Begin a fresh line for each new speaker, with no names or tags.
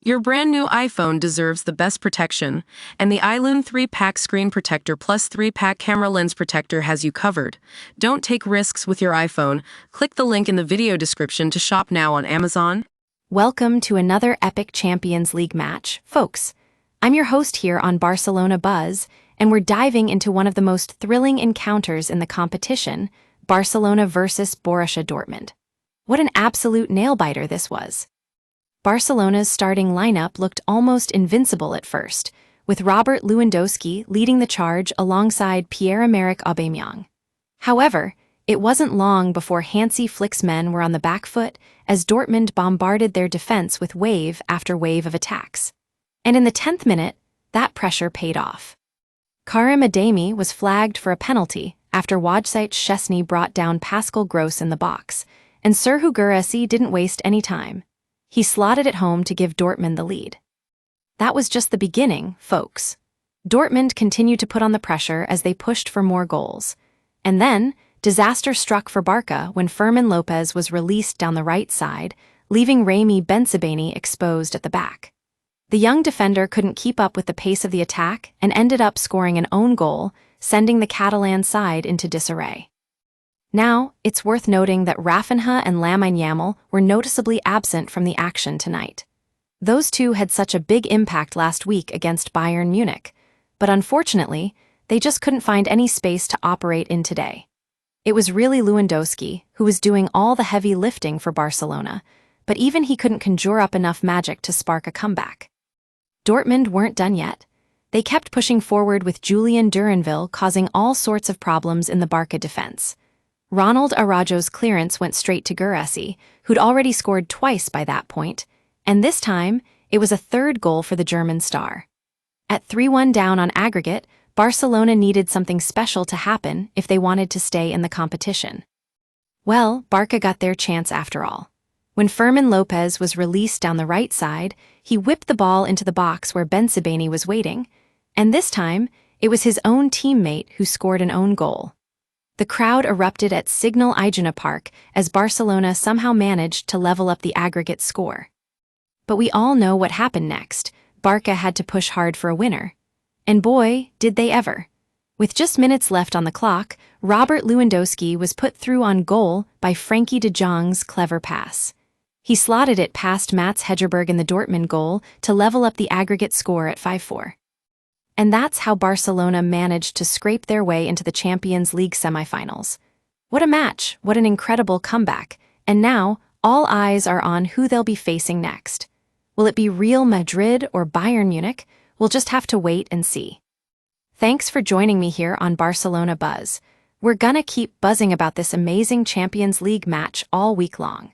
Your brand new iPhone deserves the best protection, and the iLune 3-pack screen protector plus 3-pack camera lens protector has you covered. Don't take risks with your iPhone. Click the link in the video description to shop now on Amazon.
Welcome to another epic Champions League match, folks. I'm your host here on Barcelona Buzz, and we're diving into one of the most thrilling encounters in the competition, Barcelona versus Borussia Dortmund. What an absolute nail-biter this was. Barcelona's starting lineup looked almost invincible at first, with Robert Lewandowski leading the charge alongside Pierre-Emerick. However, it wasn't long before Hansi Flick's men were on the back foot as Dortmund bombarded their defense with wave after wave of attacks. And in the 10th minute, that pressure paid off. Karim Adeyemi was flagged for a penalty after Wojciech Szczesny brought down Pascal Gross in the box, and Serhou Guirassy didn't waste any time. He slotted it home to give Dortmund the lead. That was just the beginning, folks. Dortmund continued to put on the pressure as they pushed for more goals. And then, disaster struck for Barca when Fermin Lopez was released down the right side, leaving Remy Bensebaini exposed at the back. The young defender couldn't keep up with the pace of the attack and ended up scoring an own goal, sending the Catalan side into disarray. Now, it's worth noting that Rafinha and Lamine Yamal were noticeably absent from the action tonight. Those two had such a big impact last week against Bayern Munich, but unfortunately, they just couldn't find any space to operate in today. It was really Lewandowski who was doing all the heavy lifting for Barcelona, but even he couldn't conjure up enough magic to spark a comeback. Dortmund weren't done yet. They kept pushing forward with Julian Duranville causing all sorts of problems in the Barca defense. Ronald Araujo's clearance went straight to Guirassy, who'd already scored twice by that point, and this time, it was a third goal for the German star. At 3-1 down on aggregate, Barcelona needed something special to happen if they wanted to stay in the competition. Well, Barca got their chance after all. When Fermin Lopez was released down the right side, he whipped the ball into the box where Bensebaini was waiting, and this time, it was his own teammate who scored an own goal. The crowd erupted at Signal Iduna Park as Barcelona somehow managed to level up the aggregate score. But we all know what happened next. Barca had to push hard for a winner. And boy, did they ever. With just minutes left on the clock, Robert Lewandowski was put through on goal by Frankie de Jong's clever pass. He slotted it past Mats Hedgerberg in the Dortmund goal to level up the aggregate score at 5-4. And that's how Barcelona managed to scrape their way into the Champions League semifinals. What a match, what an incredible comeback, and now all eyes are on who they'll be facing next. Will it be Real Madrid or Bayern Munich? We'll just have to wait and see. Thanks for joining me here on Barcelona Buzz. We're gonna keep buzzing about this amazing Champions League match all week long.